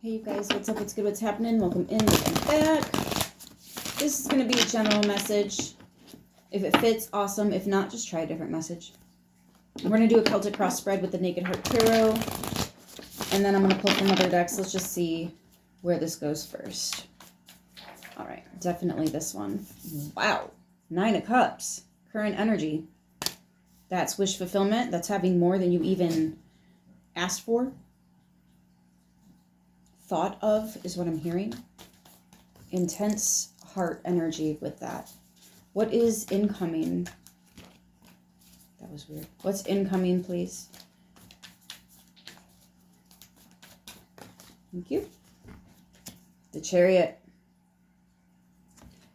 Hey you guys, what's up, what's good, what's happening? Welcome in, welcome back. This is going to be a general message. If it fits, awesome. If not, just try a different message. We're going to do a Celtic cross spread with the Naked Heart Tarot. And then I'm going to pull from other decks. Let's just see where this goes first. Alright, definitely this one. Wow. 9 of Cups. Current energy. That's wish fulfillment. That's having more than you even asked for. Thought of is what I'm hearing. Intense heart energy with that. What is incoming? That was weird. What's incoming, please? Thank you. The Chariot.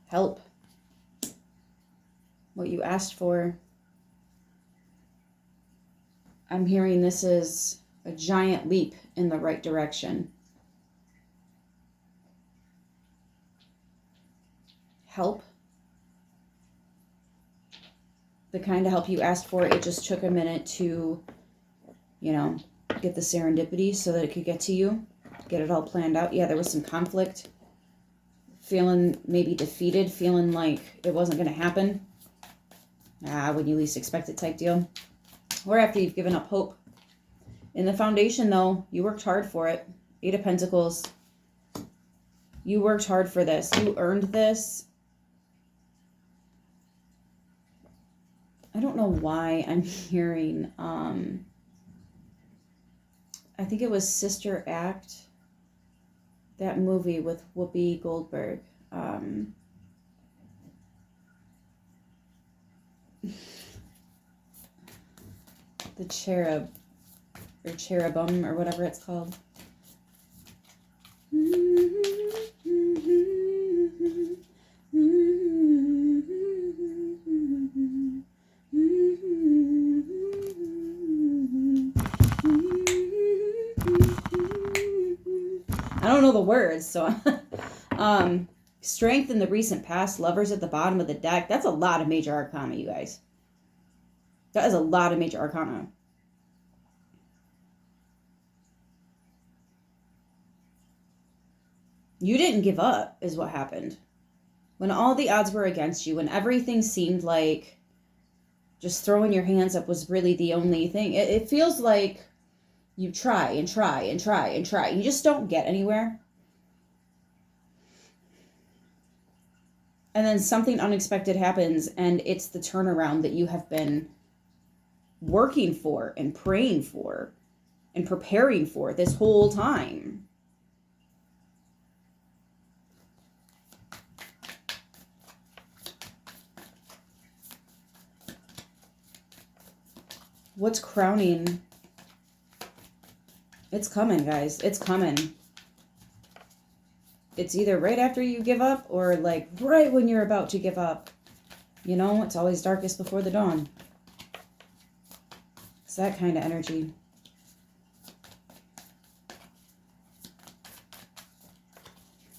Help. What you asked for. I'm hearing this is a giant leap in the right direction. Help. The kind of help you asked for, it just took a minute to, you know, get the serendipity so that it could get to you. Get it all planned out. Yeah, there was some conflict. Feeling maybe defeated. Feeling like it wasn't going to happen. When you least expect it type deal. Or after you've given up hope. In the foundation, though, you worked hard for it. 8 of Pentacles. You worked hard for this. You earned this. I don't know why I'm hearing, I think it was Sister Act, that movie with Whoopi Goldberg. The Cherub, or Cherubim, or whatever it's called. I don't know the words, so strength in the recent past, lovers at the bottom of the deck. That's a lot of major arcana, you guys. That is a lot of major arcana. You didn't give up, is what happened. When all the odds were against you, when everything seemed like just throwing your hands up was really the only thing. It feels like you try and try and try and try. You just don't get anywhere. And then something unexpected happens, and it's the turnaround that you have been working for and praying for and preparing for this whole time. What's crowning? It's coming, guys. It's coming. It's either right after you give up or like right when you're about to give up. You know, it's always darkest before the dawn. It's that kind of energy.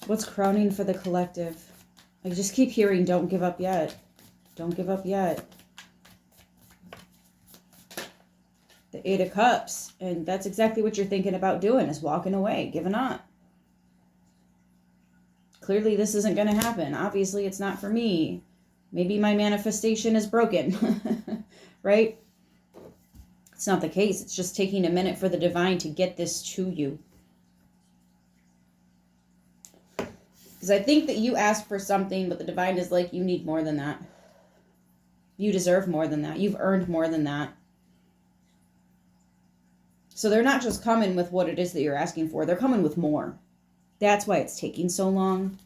What's crowning for the collective? I just keep hearing, don't give up yet. Don't give up yet. The 8 of Cups. And that's exactly what you're thinking about doing, is walking away, giving up. Clearly this isn't going to happen. Obviously it's not for me. Maybe my manifestation is broken. Right? It's not the case. It's just taking a minute for the divine to get this to you. Because I think that you asked for something, but the divine is like, you need more than that. You deserve more than that. You've earned more than that. So they're not just coming with what it is that you're asking for. They're coming with more. That's why it's taking so long.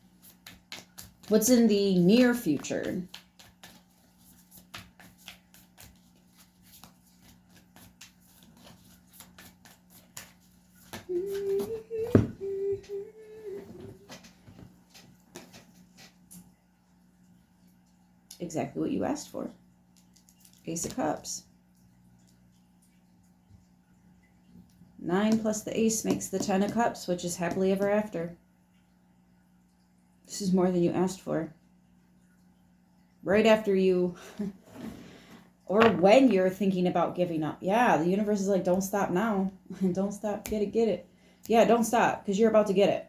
What's in the near future? Exactly what you asked for. Ace of Cups. 9 plus the ace makes the 10 of Cups, which is happily ever after. This is more than you asked for. Right after you, or when you're thinking about giving up. Yeah, the universe is like, don't stop now. Don't stop. Get it, get it. Yeah, don't stop, because you're about to get it.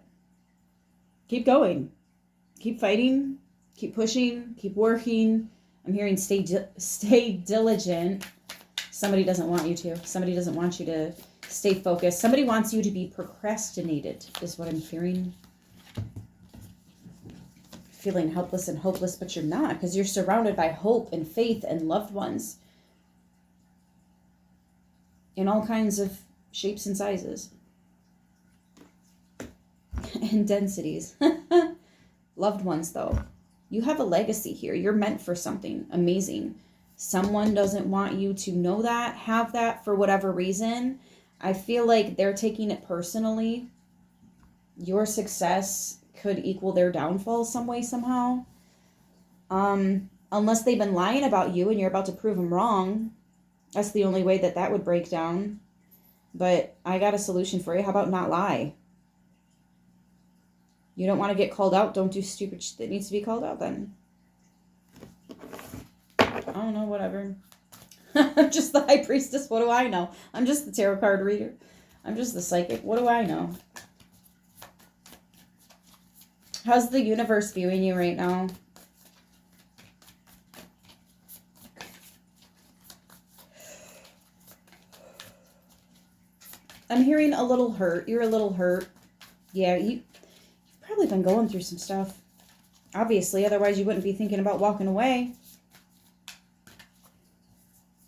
Keep going. Keep fighting. Keep pushing. Keep working. I'm hearing stay diligent. Somebody doesn't want you to. Somebody doesn't want you to stay focused. Somebody wants you to be procrastinated, is what I'm hearing. Feeling helpless and hopeless, but you're not, because you're surrounded by hope and faith and loved ones in all kinds of shapes and sizes and densities. Loved ones, though. You have a legacy here. You're meant for something amazing. Someone doesn't want you to know that, have that, for whatever reason. I feel like they're taking it personally. Your success could equal their downfall some way, somehow. Unless they've been lying about you and you're about to prove them wrong. That's the only way that would break down. But I got a solution for you. How about not lie? You don't want to get called out? Don't do stupid shit that needs to be called out then. I don't know, whatever. I'm just the High Priestess. What do I know? I'm just the tarot card reader. I'm just the psychic. What do I know? How's the universe viewing you right now? I'm hearing a little hurt. You're a little hurt. Yeah, you've probably been going through some stuff. Obviously, otherwise you wouldn't be thinking about walking away.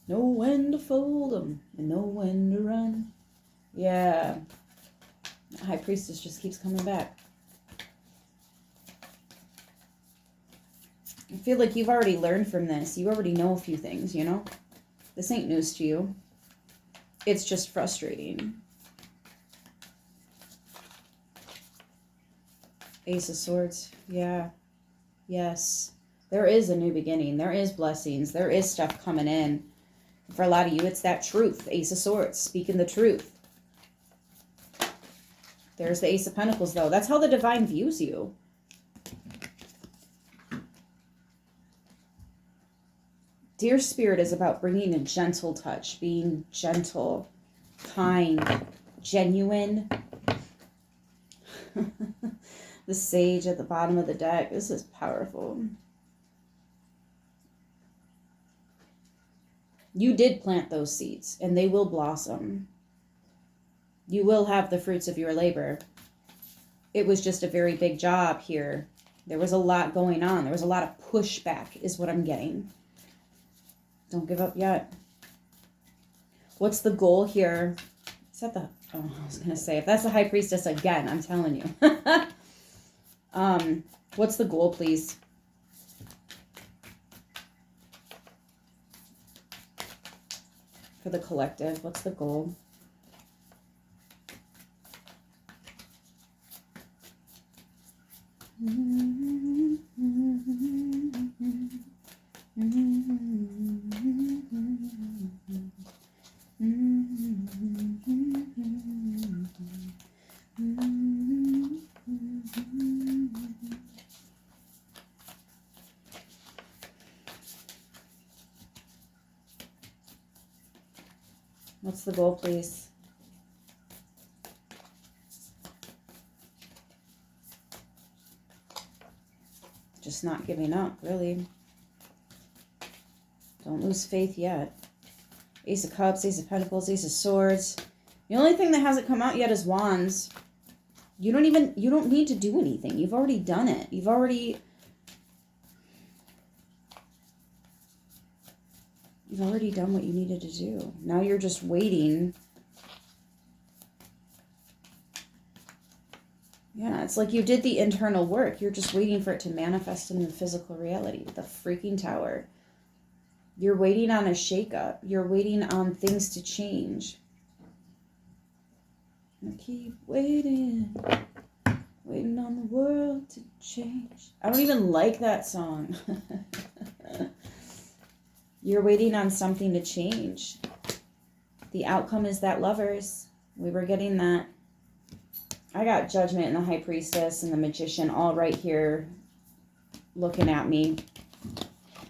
Know when to fold them and know when to run. Yeah. The High Priestess just keeps coming back. I feel like you've already learned from this. You already know a few things, you know? This ain't news to you. It's just frustrating. Ace of Swords. Yeah. Yes. There is a new beginning. There is blessings. There is stuff coming in. For a lot of you, it's that truth. Ace of Swords. Speaking the truth. There's the Ace of Pentacles, though. That's how the divine views you. Dear Spirit is about bringing a gentle touch. Being gentle. Kind. Genuine. The Sage at the bottom of the deck. This is powerful. You did plant those seeds, and they will blossom. You will have the fruits of your labor. It was just a very big job here. There was a lot going on. There was a lot of pushback, is what I'm getting. Don't give up yet. What's the goal here? Is that the... Oh, I was going to say, if that's the High Priestess again, I'm telling you. What's the goal, please? For the collective, what's the goal? What's the goal, please? Just not giving up, really. Don't lose faith yet. Ace of Cups, Ace of Pentacles, Ace of Swords. The only thing that hasn't come out yet is Wands. You don't need to do anything. You've already done it. You've already done what you needed to do. Now you're just waiting. Yeah, it's like you did the internal work. You're just waiting for it to manifest in the physical reality. The freaking Tower. You're waiting on a shakeup. You're waiting on things to change. I keep waiting. Waiting on the world to change. I don't even like that song. You're waiting on something to change. The outcome is that Lovers. We were getting that. I got Judgment and the High Priestess and the Magician all right here looking at me.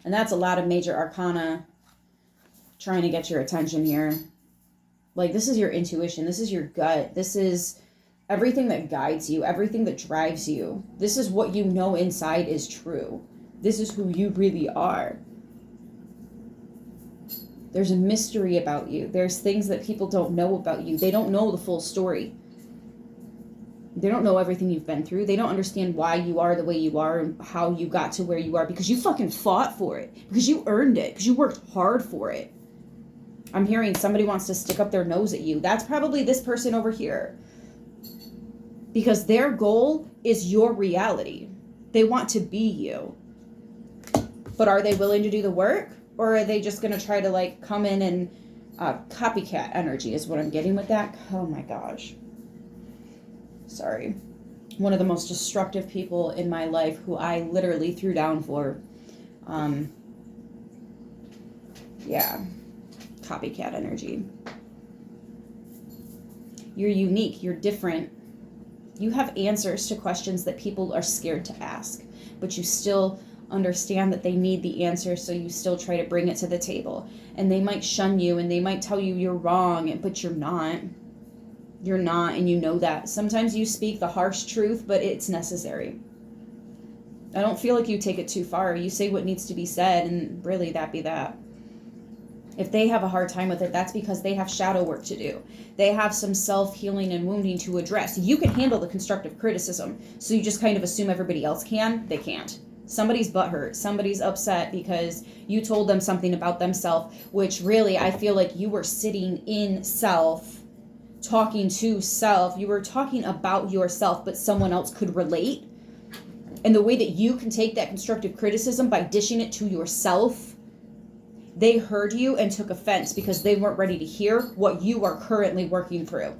And that's a lot of major arcana trying to get your attention here. Like, this is your intuition. This is your gut. This is everything that guides you, everything that drives you. This is what you know inside is true. This is who you really are. There's a mystery about you. There's things that people don't know about you. They don't know the full story. They don't know everything you've been through. They don't understand why you are the way you are and how you got to where you are, because you fucking fought for it, because you earned it, because you worked hard for it. I'm hearing somebody wants to stick up their nose at you. That's probably this person over here, because their goal is your reality. They want to be you. But are they willing to do the work? Or are they just going to try to like come in and copycat energy is what I'm getting with that. Oh my gosh. Sorry. One of the most destructive people in my life who I literally threw down for. Yeah. Copycat energy. You're unique. You're different. You have answers to questions that people are scared to ask. But you still understand that they need the answer, so you still try to bring it to the table. And they might shun you and they might tell you you're wrong, but you're not. You're not, and you know that. Sometimes you speak the harsh truth, but it's necessary. I don't feel like you take it too far. You say what needs to be said, and really that be that. If they have a hard time with it, that's because they have shadow work to do. They have some self-healing and wounding to address. You can handle the constructive criticism, so you just kind of assume everybody else can. They can't. Somebody's butthurt. Somebody's upset because you told them something about themselves, which really I feel like you were sitting in self, talking to self. You were talking about yourself, but someone else could relate. And the way that you can take that constructive criticism by dishing it to yourself, they heard you and took offense because they weren't ready to hear what you are currently working through.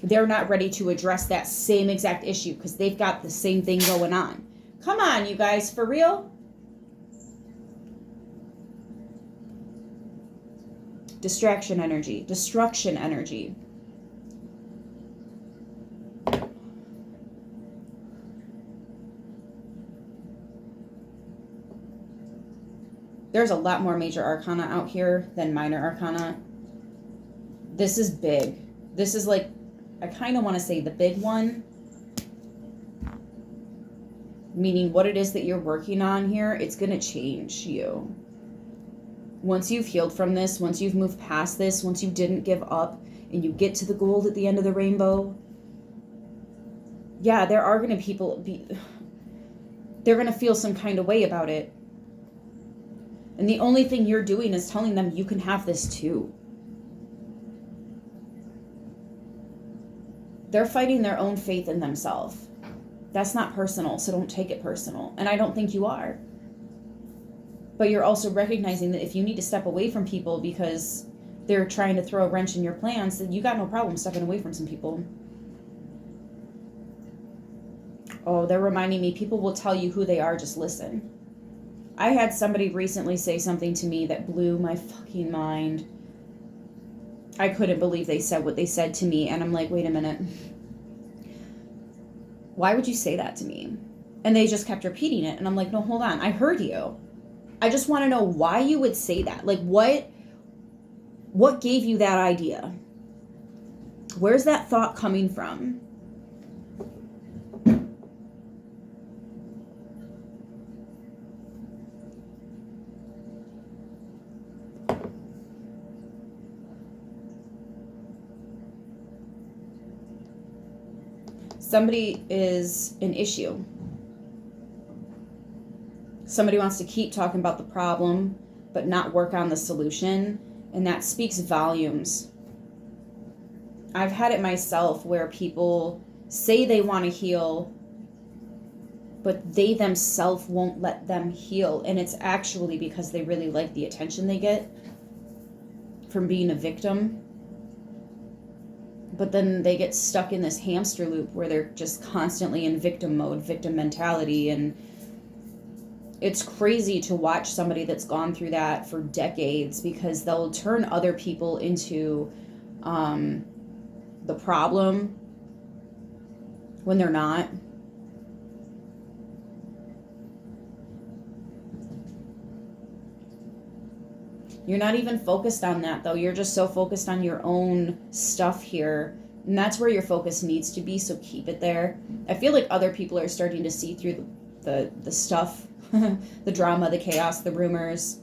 They're not ready to address that same exact issue because they've got the same thing going on. Come on, you guys, for real? Distraction energy, destruction energy. There's a lot more major arcana out here than minor arcana. This is big. This is like, I kind of want to say the big one. Meaning what it is that you're working on here, it's going to change you. Once you've healed from this, once you've moved past this, once you didn't give up and you get to the gold at the end of the rainbow, yeah, there are going to they're going to feel some kind of way about it. And the only thing you're doing is telling them you can have this too. They're fighting their own faith in themselves. That's not personal, so don't take it personal. And I don't think you are. But you're also recognizing that if you need to step away from people because they're trying to throw a wrench in your plans, then you got no problem stepping away from some people. Oh, they're reminding me, people will tell you who they are, just listen. I had somebody recently say something to me that blew my fucking mind. I couldn't believe they said what they said to me, and I'm like, wait a minute. Why would you say that to me? And they just kept repeating it. And I'm like, no, hold on. I heard you. I just want to know why you would say that. Like, what gave you that idea? Where's that thought coming from? Somebody is an issue. Somebody wants to keep talking about the problem, but not work on the solution. And that speaks volumes. I've had it myself where people say they want to heal, but they themselves won't let them heal. And it's actually because they really like the attention they get from being a victim. But then they get stuck in this hamster loop where they're just constantly in victim mode, victim mentality. And it's crazy to watch somebody that's gone through that for decades, because they'll turn other people into the problem when they're not. You're not even focused on that, though. You're just so focused on your own stuff here, And that's where your focus needs to be, so keep it there. I feel like other people are starting to see through the stuff, the drama, the chaos, the rumors.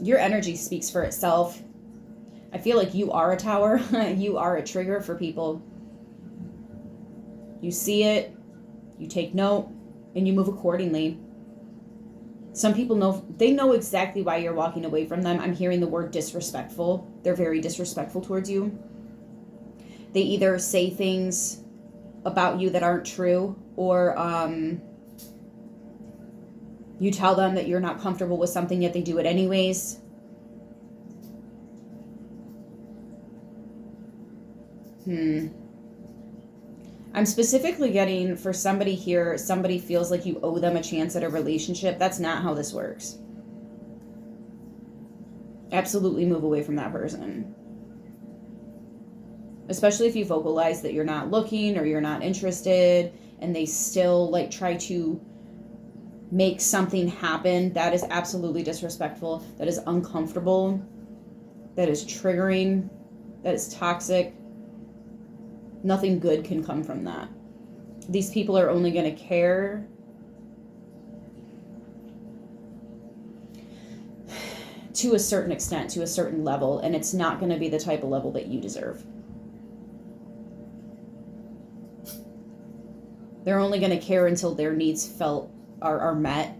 Your energy speaks for itself. I feel like you are a tower. You are a trigger for people. You see it, you take note, and you move accordingly. Some people know exactly why you're walking away from them. I'm hearing the word disrespectful. They're very disrespectful towards you. They either say things about you that aren't true, or you tell them that you're not comfortable with something, yet they do it anyways. I'm specifically getting, for somebody here, somebody feels like you owe them a chance at a relationship. That's not how this works. Absolutely move away from that person. Especially if you vocalize that you're not looking or you're not interested, and they still like try to make something happen. That is absolutely disrespectful. That is uncomfortable. That is triggering. That is toxic. Nothing good can come from that. These people are only going to care to a certain extent, to a certain level, and it's not going to be the type of level that you deserve. They're only going to care until their needs are met.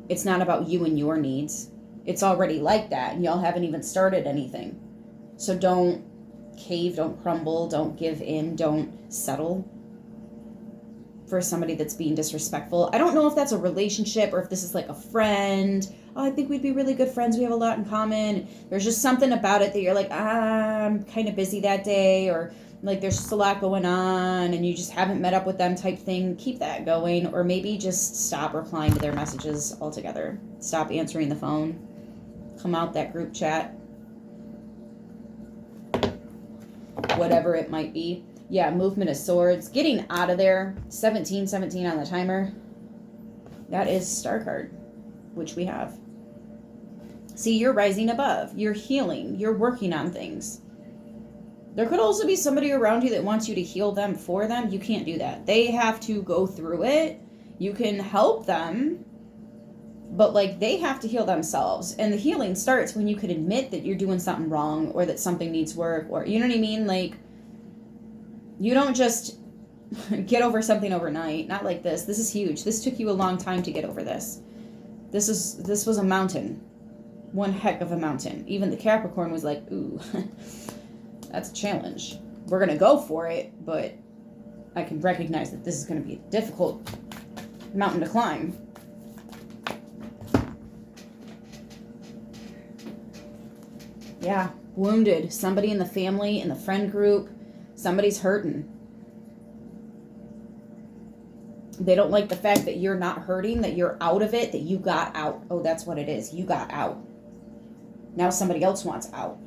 It's not about you and your needs. It's already like that, and y'all haven't even started anything. So don't cave, don't crumble, don't give in, don't settle for somebody that's being disrespectful. I don't know if that's a relationship or if this is like a friend. Oh, I think we'd be really good friends. We have a lot in common. There's just something about it that you're like, I'm kind of busy that day, or like there's just a lot going on and you just haven't met up with them type thing. Keep that going, or maybe just stop replying to their messages altogether. Stop answering the phone. Come out that group chat. Whatever it might be. Yeah, movement of swords. Getting out of there. 17 on the timer. That is star card, which we have. See, you're rising above. You're healing. You're working on things. There could also be somebody around you that wants you to heal them for them. You can't do that. They have to go through it. You can help them, but like they have to heal themselves. And the healing starts when you can admit that you're doing something wrong, or that something needs work, or you know what I mean? Like, you don't just get over something overnight. Not like this. This is huge. This took you a long time to get over this. This was a mountain. One heck of a mountain. Even the Capricorn was like, ooh, that's a challenge. We're going to go for it, but I can recognize that this is going to be a difficult mountain to climb. Yeah, wounded. Somebody in the family, in the friend group, somebody's hurting. They don't like the fact that you're not hurting, that you're out of it, that you got out. Oh, that's what it is. You got out. Now somebody else wants out.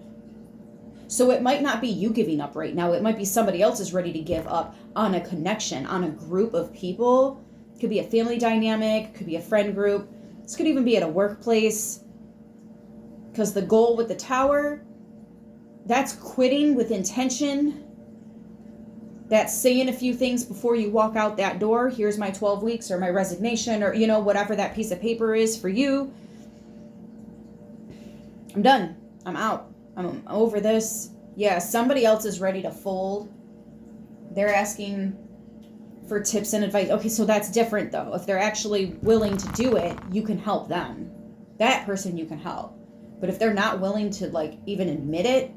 So it might not be you giving up right now. It might be somebody else is ready to give up on a connection, on a group of people. It could be a family dynamic. It could be a friend group. This could even be at a workplace. Because the goal with the tower, that's quitting with intention. That's saying a few things before you walk out that door. Here's my 12 weeks or my resignation, or, you know, whatever that piece of paper is for you. I'm done. I'm out. I'm over this. Yeah, somebody else is ready to fold. They're asking for tips and advice. Okay, so that's different though. If they're actually willing to do it, you can help them. That person you can help. But if they're not willing to like even admit it,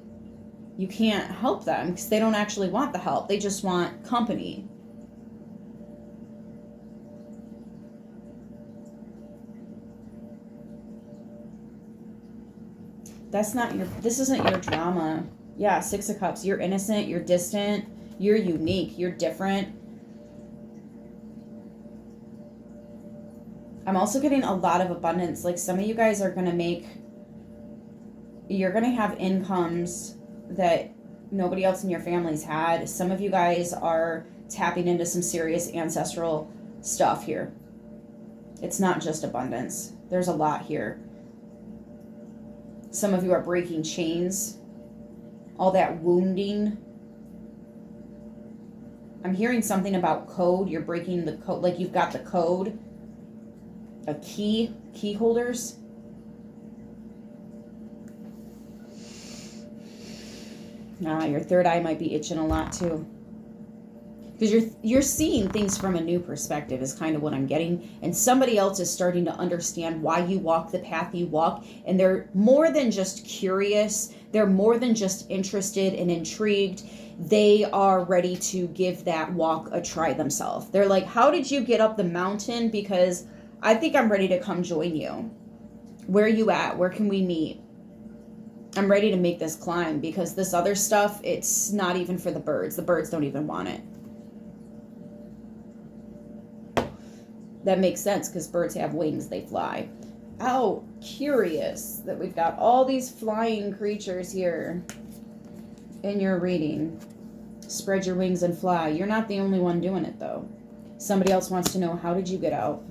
you can't help them because they don't actually want the help. They just want company. This isn't your drama. Yeah, 6 of Cups. You're innocent, you're distant, you're unique, you're different. I'm also getting a lot of abundance. Like some of you guys are going to you're going to have incomes that nobody else in your family's had. Some of you guys are tapping into some serious ancestral stuff here. It's not just abundance. There's a lot here. Some of you are breaking chains. all that wounding. I'm hearing something about code. You're breaking the code, like you've got the code. A key holders. Your third eye might be itching a lot too. Because you're seeing things from a new perspective is kind of what I'm getting. And somebody else is starting to understand why you walk the path you walk. And they're more than just curious. They're more than just interested and intrigued. They are ready to give that walk a try themselves. They're like, how did you get up the mountain? Because I think I'm ready to come join you. Where are you at? Where can we meet? I'm ready to make this climb because this other stuff, it's not even for the birds. The birds don't even want it. That makes sense because birds have wings, they fly. Oh, curious that we've got all these flying creatures here in your reading. Spread your wings and fly. You're not the only one doing it though. Somebody else wants to know, how did you get out?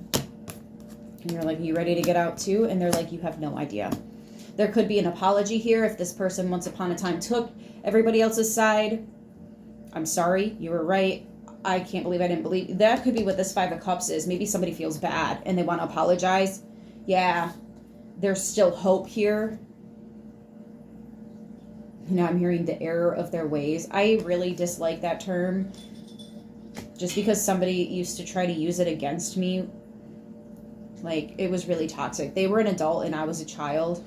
And you're like, are you ready to get out too? And they're like, you have no idea. There could be an apology here if this person once upon a time took everybody else's side. I'm sorry, you were right. I can't believe I didn't believe. That could be what this Five of Cups is. Maybe somebody feels bad and they want to apologize. Yeah, there's still hope here. Now I'm hearing the error of their ways. I really dislike that term. Just because somebody used to try to use it against me. Like, it was really toxic. They were an adult and I was a child.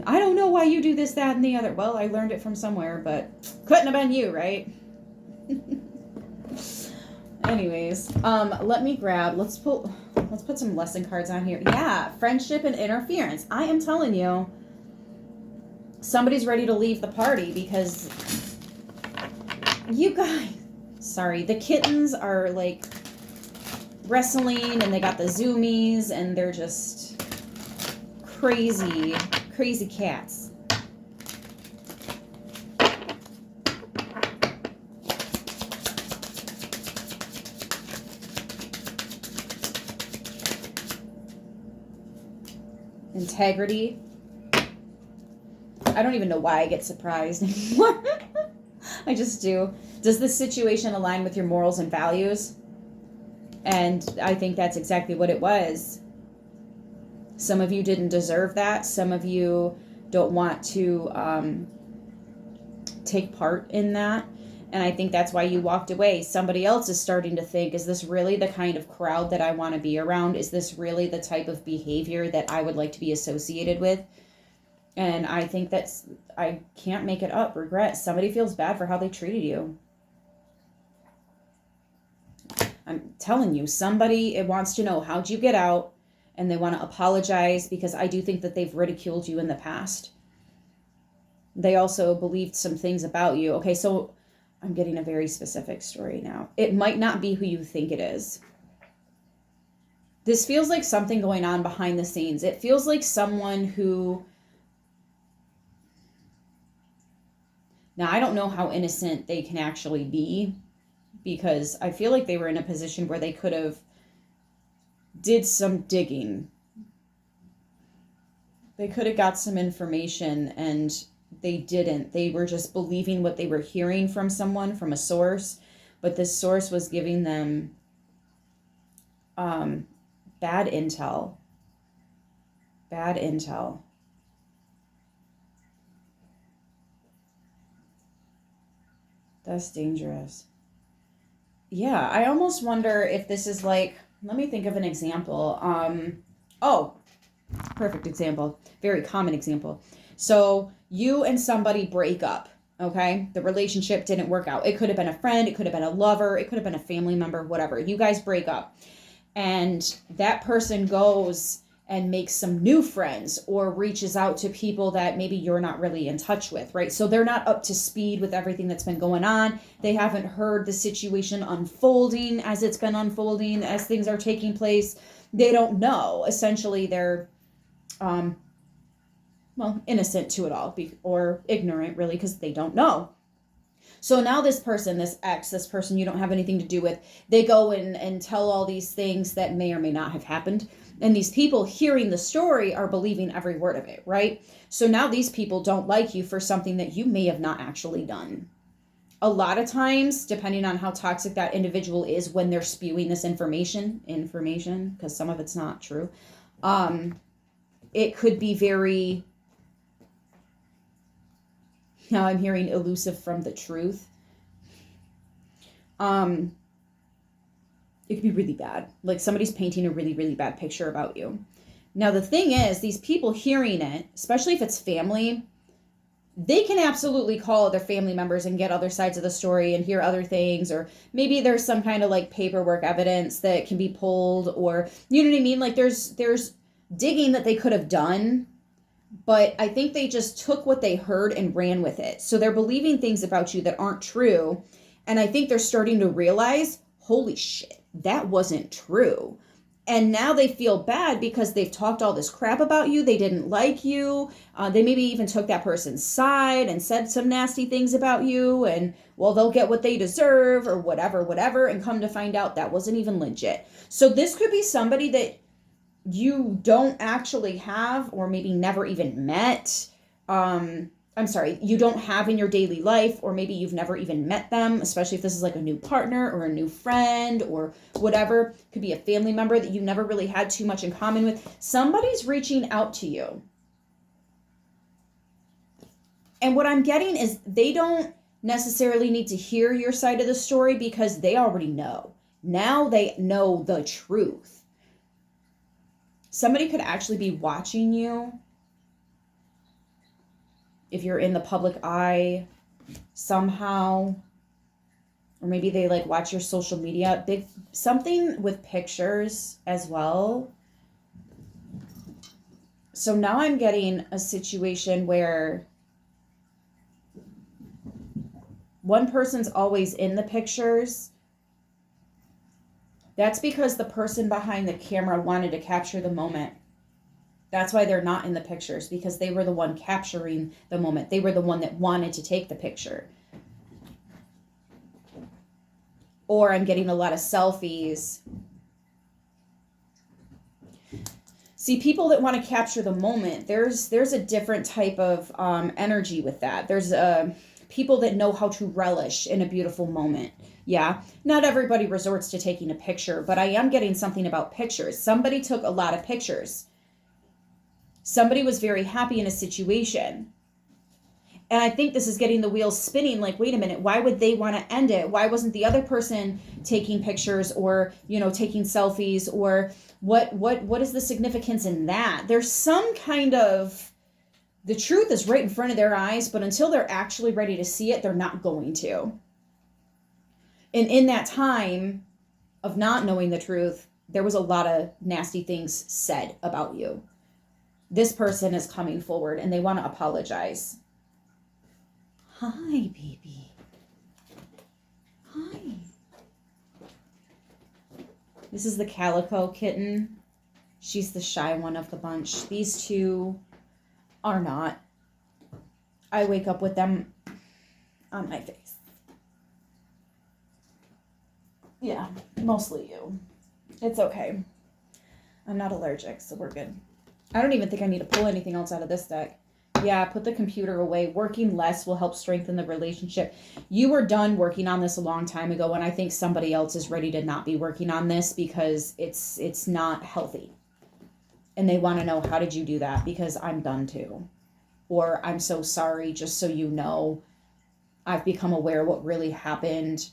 I don't know why you do this, that, and the other. Well, I learned it from somewhere, but couldn't have been you, right? Anyways, let me grab, let's put some lesson cards on here. Yeah, friendship and interference. I am telling you, somebody's ready to leave the party because you guys, sorry, the kittens are like wrestling and they got the zoomies and they're just crazy cats. Integrity. I don't even know why I get surprised anymore. I just do. Does this situation align with your morals and values? And I think that's exactly what it was. Some of you didn't deserve that. Some of you don't want to take part in that. And I think that's why you walked away. Somebody else is starting to think, is this really the kind of crowd that I want to be around? Is this really the type of behavior that I would like to be associated with? And I think I can't make it up. Regret. Somebody feels bad for how they treated you. I'm telling you, somebody wants to know, how'd you get out? And they want to apologize because I do think that they've ridiculed you in the past. They also believed some things about you. Okay, so I'm getting a very specific story now. It might not be who you think it is. This feels like something going on behind the scenes. It feels like someone who... Now, I don't know how innocent they can actually be because I feel like they were in a position where they could have did some digging. They could have got some information and they didn't. They were just believing what they were hearing from someone, from a source, but this source was giving them bad intel. Bad intel. That's dangerous. Yeah, I almost wonder if this is like, let me think of an example. Perfect example. Very common example. So you and somebody break up, okay? The relationship didn't work out. It could have been a friend. It could have been a lover. It could have been a family member, whatever. You guys break up. And that person goes and makes some new friends or reaches out to people that maybe you're not really in touch with, right? So they're not up to speed with everything that's been going on. They haven't heard the situation unfolding as it's been unfolding, as things are taking place. They don't know. Essentially, they're, innocent to it all, or ignorant, really, because they don't know. So now this person, this ex, this person you don't have anything to do with, they go and tell all these things that may or may not have happened. And these people hearing the story are believing every word of it, right? So now these people don't like you for something that you may have not actually done. A lot of times, depending on how toxic that individual is when they're spewing this information, because some of it's not true, it could be very, now I'm hearing elusive from the truth. It could be really bad. Like somebody's painting a really, really bad picture about you. Now, the thing is, these people hearing it, especially if it's family, they can absolutely call other family members and get other sides of the story and hear other things. Or maybe there's some kind of like paperwork evidence that can be pulled, or, you know what I mean? Like there's digging that they could have done, but I think they just took what they heard and ran with it. So they're believing things about you that aren't true. And I think they're starting to realize, holy shit, that wasn't true. And now they feel bad because they've talked all this crap about you. They didn't like you. They maybe even took that person's side and said some nasty things about you. And, well, they'll get what they deserve or whatever. And come to find out that wasn't even legit. So this could be somebody that you don't actually have, or maybe never even met. You don't have in your daily life, or maybe you've never even met them, especially if this is like a new partner or a new friend or whatever. Could be a family member that you never really had too much in common with. Somebody's reaching out to you. And what I'm getting is they don't necessarily need to hear your side of the story because they already know. Now they know the truth. Somebody could actually be watching you if you're in the public eye somehow, or maybe they like watch your social media, something with pictures as well. So now I'm getting a situation where one person's always in the pictures. That's because the person behind the camera wanted to capture the moment. That's why they're not in the pictures, because they were the one capturing the moment. They were the one that wanted to take the picture. Or I'm getting a lot of selfies. See, people that want to capture the moment, there's a different type of energy with that. There's people that know how to relish in a beautiful moment. Yeah, not everybody resorts to taking a picture, but I am getting something about pictures. Somebody took a lot of pictures. Somebody was very happy in a situation. And I think this is getting the wheels spinning, like, wait a minute, why would they want to end it? Why wasn't the other person taking pictures or, taking selfies? Or what is the significance in that? There's some kind of, the truth is right in front of their eyes, but until they're actually ready to see it, they're not going to. And in that time of not knowing the truth, there was a lot of nasty things said about you. This person is coming forward and they want to apologize. Hi, baby. Hi. This is the calico kitten. She's the shy one of the bunch. These two are not. I wake up with them on my face. Yeah, mostly you. It's okay. I'm not allergic, so we're good. I don't even think I need to pull anything else out of this deck. Yeah, put the computer away. Working less will help strengthen the relationship. You were done working on this a long time ago, and I think somebody else is ready to not be working on this because it's not healthy. And they want to know, how did you do that? Because I'm done too. Or I'm so sorry, just so you know, I've become aware of what really happened.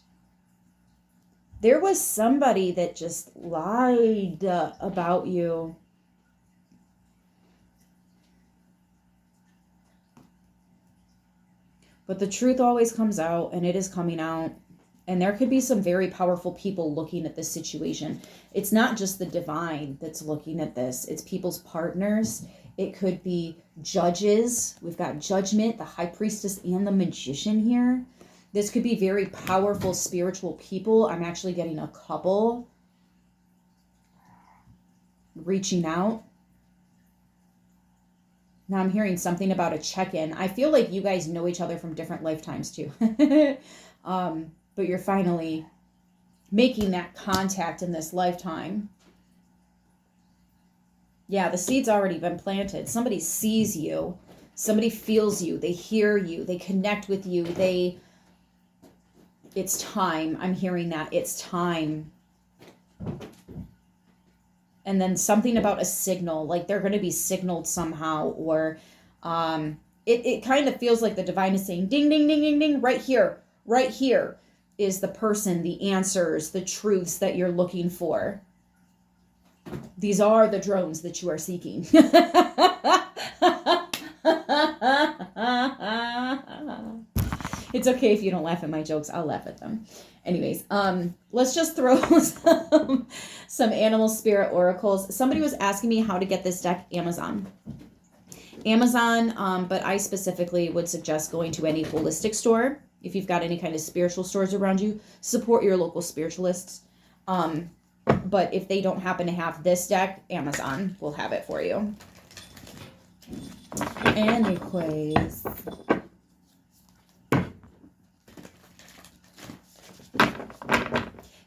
There was somebody that just lied about you. But the truth always comes out, and it is coming out. And there could be some very powerful people looking at this situation. It's not just the divine that's looking at this. It's people's partners. It could be judges. We've got Judgment, the High Priestess, and the Magician here. This could be very powerful spiritual people. I'm actually getting a couple reaching out. Now I'm hearing something about a check-in. I feel like you guys know each other from different lifetimes too. But you're finally making that contact in this lifetime. Yeah, the seed's already been planted. Somebody sees you. Somebody feels you. They hear you. They connect with you. It's time. I'm hearing that. It's time. And then something about a signal, like they're going to be signaled somehow, or it kind of feels like the divine is saying, ding, ding, ding, ding, ding, right here is the person, the answers, the truths that you're looking for. These are the drones that you are seeking. It's okay if you don't laugh at my jokes. I'll laugh at them. Anyways, let's just throw some animal spirit oracles. Somebody was asking me how to get this deck. Amazon, but I specifically would suggest going to any holistic store. If you've got any kind of spiritual stores around you, support your local spiritualists. But if they don't happen to have this deck, Amazon will have it for you. Anyways.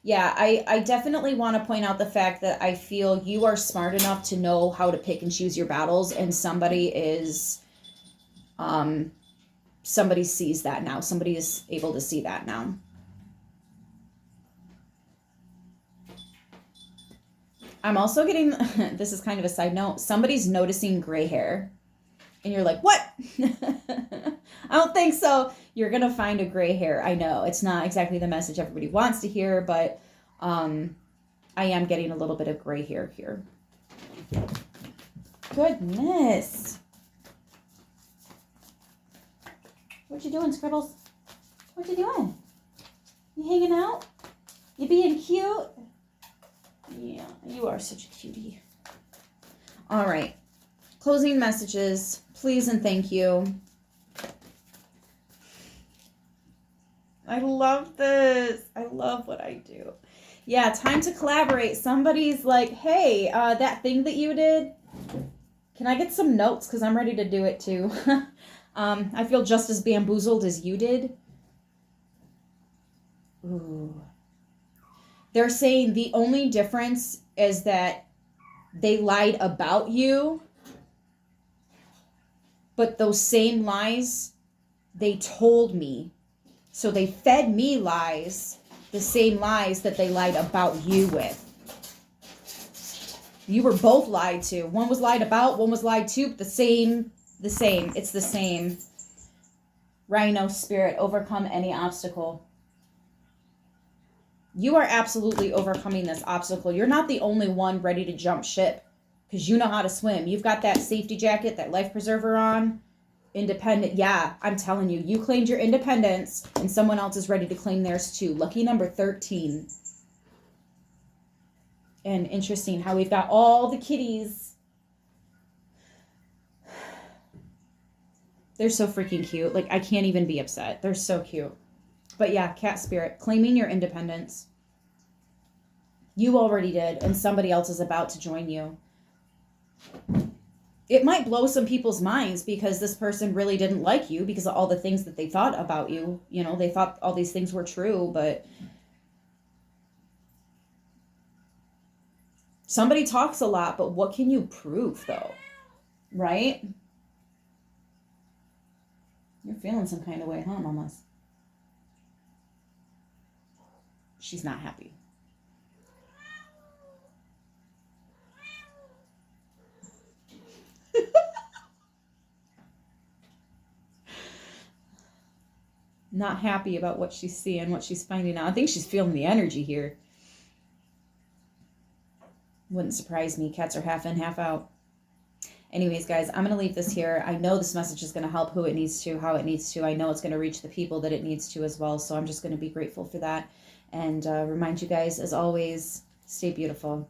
Yeah, I definitely want to point out the fact that I feel you are smart enough to know how to pick and choose your battles, and somebody sees that now. Somebody is able to see that now. I'm also getting, this is kind of a side note, somebody's noticing gray hair. And you're like, what? I don't think so. You're going to find a gray hair. I know it's not exactly the message everybody wants to hear, but I am getting a little bit of gray hair here. Goodness. What you doing, Scribbles? What you doing? You hanging out? You being cute? Yeah, you are such a cutie. All right. Closing messages. Please and thank you. I love this. I love what I do. Yeah, time to collaborate. Somebody's like, hey, that thing that you did, can I get some notes? Because I'm ready to do it too. I feel just as bamboozled as you did. Ooh. They're saying the only difference is that they lied about you, but those same lies, they told me. So they fed me lies, the same lies that they lied about you with. You were both lied to. One was lied about, one was lied to, but the same. It's the same. Rhino spirit, overcome any obstacle. You are absolutely overcoming this obstacle. You're not the only one ready to jump ship because you know how to swim. You've got that safety jacket, that life preserver on. Independent. Yeah, I'm telling you, you claimed your independence and someone else is ready to claim theirs too. Lucky number 13. And interesting how we've got all the kitties. They're so freaking cute. Like, I can't even be upset. They're so cute. But yeah, cat spirit, claiming your independence. You already did, and somebody else is about to join you. It might blow some people's minds because this person really didn't like you because of all the things that they thought about you. You know, they thought all these things were true, but somebody talks a lot, but what can you prove though? Right? You're feeling some kind of way, huh, mamas? She's not happy. Not happy about what she's seeing, what she's finding out. I think she's feeling the energy here. Wouldn't surprise me. Cats are half in, half out. Anyways, guys, I'm going to leave this here. I know this message is going to help who it needs to, how it needs to. I know it's going to reach the people that it needs to as well. So I'm just going to be grateful for that. And remind you guys, as always, stay beautiful.